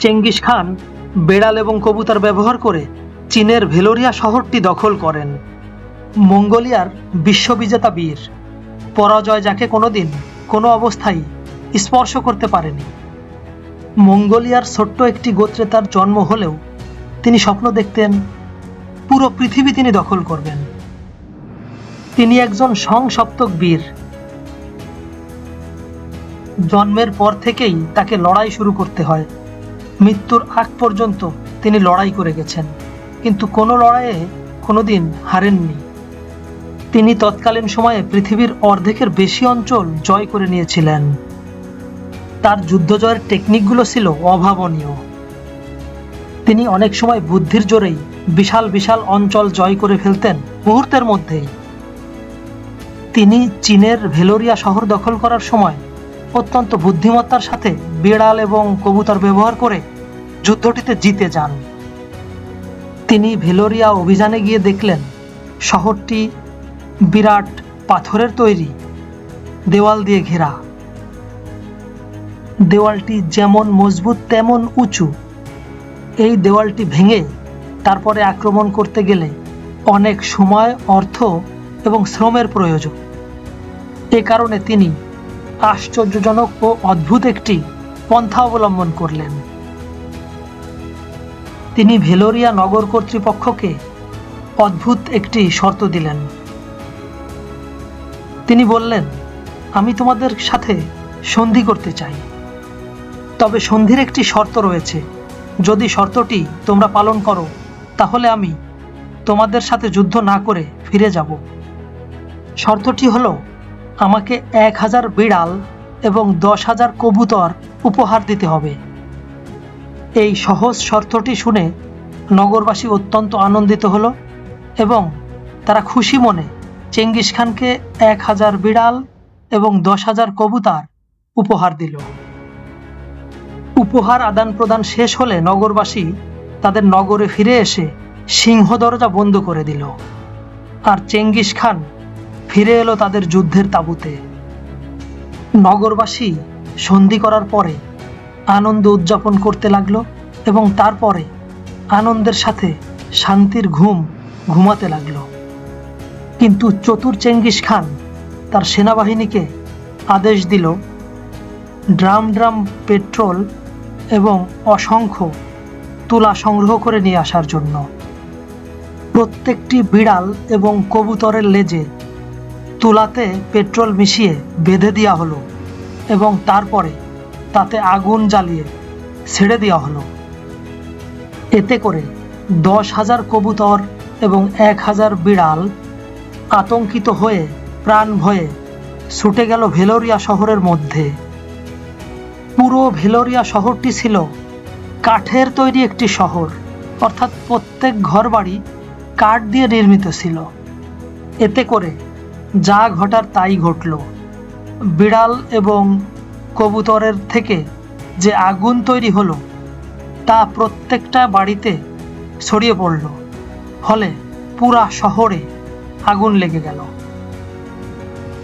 Genghis Khan বেড়াল এবং কবুতর ব্যবহার করে চীনের ভেলোরিয়া শহরটি দখল করেন। মঙ্গোলিয়ার বিশ্ববিজেতা বীর, পরাজয় যাকে কোনোদিন কোনো অবস্থায় স্পর্শ করতে পারেনি। মঙ্গোলিয়ার ছোট্ট একটি গোত্রে তার জন্ম হলেও তিনি স্বপ্ন দেখতেন পুরো পৃথিবী তিনি দখল করবেন। তিনি একজন সংসপ্তক বীর। জন্মের পর থেকেই তাকে লড়াই শুরু করতে হয়। মৃত্যুর আগ পর্যন্ত তিনি লড়াই করে গেছেন, কিন্তু কোনো লড়াইয়ে কোনোদিন হারেননি। তিনি তৎকালীন সময়ে পৃথিবীর অর্ধেকের বেশি অঞ্চল জয় করে নিয়েছিলেন। তার যুদ্ধ জয়ের টেকনিকগুলো ছিল অভাবনীয়। তিনি অনেক সময় বুদ্ধির জোরেই বিশাল বিশাল অঞ্চল জয় করে ফেলতেন মুহূর্তের মধ্যেই। তিনি চীনের ভেলোরিয়া শহর দখল করার সময় অত্যন্ত বুদ্ধিমত্তার সাথে বিড়াল এবং কবুতর ব্যবহার করে যুদ্ধটিতে জিতে যান। তিনি ভেলোরিয়া অভিযানে গিয়ে দেখলেন শহরটি বিরাট পাথরের তৈরি, দেওয়াল দিয়ে ঘেরা। দেওয়ালটি যেমন মজবুত তেমন উঁচু। এই দেওয়ালটি ভেঙে তারপরে আক্রমণ করতে গেলে অনেক সময়, অর্থ এবং শ্রমের প্রয়োজন। এ কারণে তিনি আশ্চর্যজনক ও অদ্ভুত একটি পন্থা অবলম্বন করলেন। তিনি ভেলোরিয়া নগর কর্তৃপক্ষকে অদ্ভুত একটি শর্ত দিলেন। তিনি বললেন, আমি তোমাদের সাথে সন্ধি করতে চাই, তবে সন্ধির একটি শর্ত রয়েছে। যদি শর্তটি তোমরা পালন করো তাহলে আমি তোমাদের সাথে যুদ্ধ না করে ফিরে যাব। শর্তটি হলো, আমাকে 1000 বিড়াল এবং 10,000 কবুতর উপহার দিতে হবে। এই সহজ শর্তটি শুনে নগরবাসী অত্যন্ত আনন্দিত হলো এবং তারা খুশি মনে চেঙ্গিস খানকে 1000 বিড়াল এবং 10,000 কবুতর উপহার দিল। উপহার আদান প্রদান শেষ হলে নগরবাসী তাদের নগরে ফিরে এসে সিংহ দরজা বন্ধ করে দিল, আর চেঙ্গিস খান ফিরে এলো তাদের যুদ্ধের তাঁবুতে। নগরবাসী সন্ধি করার পরে আনন্দ উদযাপন করতে লাগলো এবং তারপরে আনন্দের সাথে শান্তির ঘুম ঘুমাতে লাগলো। কিন্তু চতুর চেঙ্গিস খান তার সেনাবাহিনীকে আদেশ দিল ড্রাম ড্রাম পেট্রোল এবং অসংখ্য তুলা সংগ্রহ করে নিয়ে আসার জন্য। প্রত্যেকটি বিড়াল এবং কবুতরের লেজে তুলাতে পেট্রোল মিশিয়ে বেঁধে দেওয়া হলো এবং তারপরে তাতে আগুন জ্বালিয়ে ছেড়ে দেওয়া হলো। এতে করে 10,000 কবুতর এবং 1000 বিড়াল আতঙ্কিত হয়ে প্রাণ ভয়ে ছুটে গেল ভেলোরিয়া শহরের মধ্যে। পুরো ভেলোরিয়া শহরটি ছিল কাঠের তৈরি একটি শহর, অর্থাৎ প্রত্যেক ঘরবাড়ি কাঠ দিয়ে নির্মিত ছিল। এতে করে যা ঘটার তাই ঘটল। বিড়াল এবং কবুতরের থেকে যে আগুন তৈরি হলো তা প্রত্যেকটা বাড়িতে ছড়িয়ে পড়ল, ফলে পুরা শহরে আগুন লেগে গেল।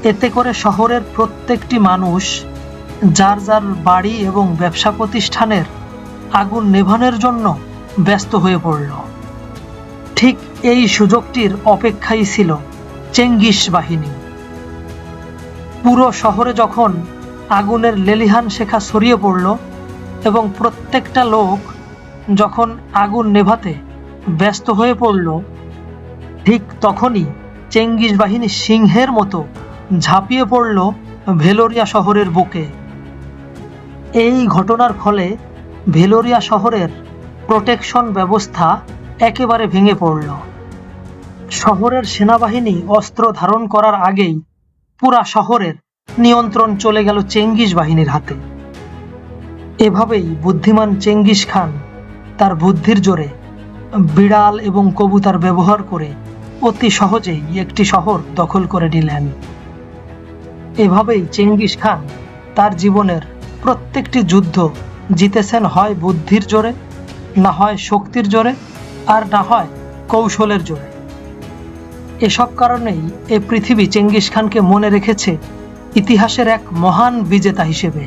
এতে করে শহরের প্রত্যেকটি মানুষ যার যার বাড়ি এবং ব্যবসা প্রতিষ্ঠানের আগুন নেভানোর জন্য ব্যস্ত হয়ে পড়ল। ঠিক এই সুযোগটির অপেক্ষাই ছিল চেঙ্গিস বাহিনী। পুরো শহরে যখন আগুনের লেলিহান শেখা ছড়িয়ে পড়ল এবং প্রত্যেকটা লোক যখন আগুন নেভাতে ব্যস্ত হয়ে পড়ল, ঠিক তখনই চেঙ্গিস বাহিনী সিংহের মতো ঝাঁপিয়ে পড়ল ভেলোরিয়া শহরের বুকে। এই ঘটনার ফলে ভেলোরিয়া শহরের প্রোটেকশন ব্যবস্থা একেবারে ভেঙে পড়ল। শহরের সেনাবাহিনী অস্ত্র ধারণ করার আগেই পুরা শহরের নিয়ন্ত্রণ চলে গেল চেঙ্গিস বাহিনীর হাতে। এভাবেই বুদ্ধিমান চেঙ্গিস খান তার বুদ্ধির জোরে বিড়াল এবং কবুতর ব্যবহার করে অতি সহজেই একটি শহর দখল করে নিলেন। এভাবেই চেঙ্গিস খান তার জীবনের প্রত্যেকটি যুদ্ধ জিতেছেন হয় বুদ্ধির জোরে, না হয় শক্তির জোরে, আর না হয় কৌশলের জোরে। এসব কারণেই এ পৃথিবী চেঙ্গিস খানকে মনে রেখেছে ইতিহাসের এক মহান বিজেতা হিসেবে।